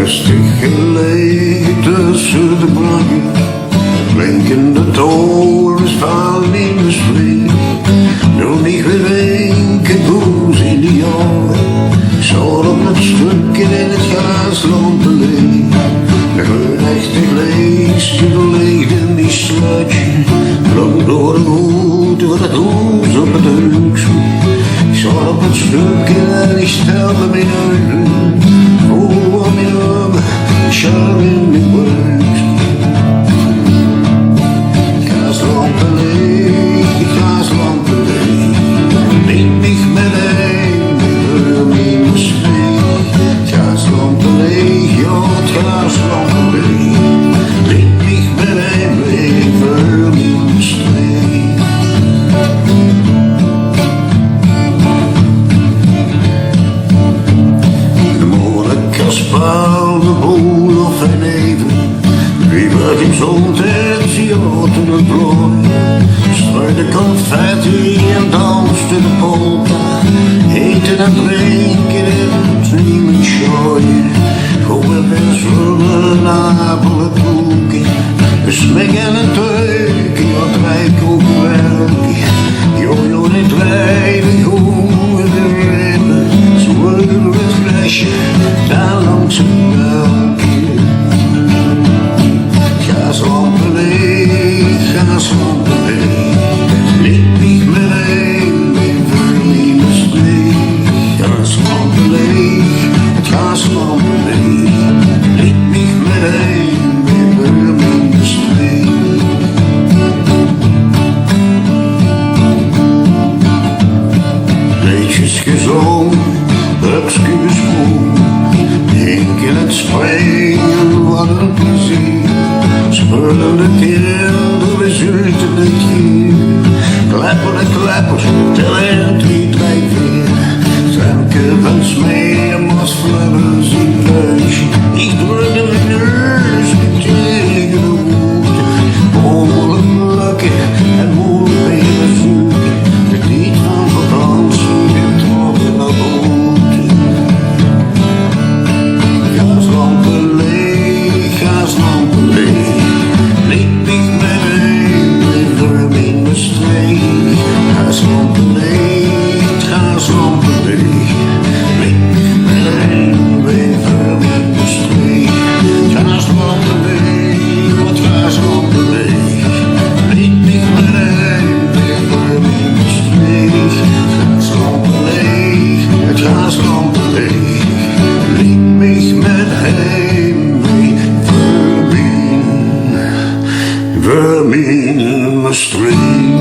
Rustig gelegen tussen de planken, blinkende torens vallen in de spring. Nog niet gedenken koers in de jaren, zal op het stukje in het gaasland te liggen. De gerechtig leestje verlegde misluitje, blonk door de route van het hoes op het heukje. Ik zal op het stukje en ik stelde mijn uilen, voor wat mijn armen, schaam in mijn buik. Gaaslampen leeg, gaaslampen leeg, neem mich met een, hör mich met zweeg. Gaaslampen leeg, ja het gaaslampen leeg, neem mich met een, hör mich met zweeg. Kaspaal, de boel of een even, wie werd in zondag, zie in het blooi. Struide confetti en danste de polka, eten en drinken en het niemand schooien. Goeie wisselen, napelen, koeken, besmekken en teuken, wat rijk ook werken. Jojo niet rijden, goeie de ribben, zweuren het flesje, daar langs een welkje. Gaaslampen leeg, gaaslampen leeg, niet mich met een, mijn verliefde streek. Gaaslampen leeg, het gaaslampen leeg, niet mich met een, mijn verliefde streek. Liedjes gezongen, drupsje bespoeld, in het springen, wat een plezier. Spullende kinderen, zuurtende kier. Klepperde kleppers, tel 1, 2, 3, 4. Zwemke van smee, was flubbers in neusje. Ik drukte mijn neus tegen de woede. Behoorlijk lukken en moeilijk weer zoeken. De lied van vakantie, weer trokken naar boete. Gaaslampen leeg, gaaslampen leeg, niet mich met een, mijn vermin streek. Gaaslampen leeg, gaaslampen leeg, niet mich met een, mijn vermin streek. Gaaslampen leeg, wat gaaslampen leeg, niet mich met een, mijn vermin streek. Gaaslampen leeg, het gaaslampen leeg, niet mich met een, mijn vermin streek.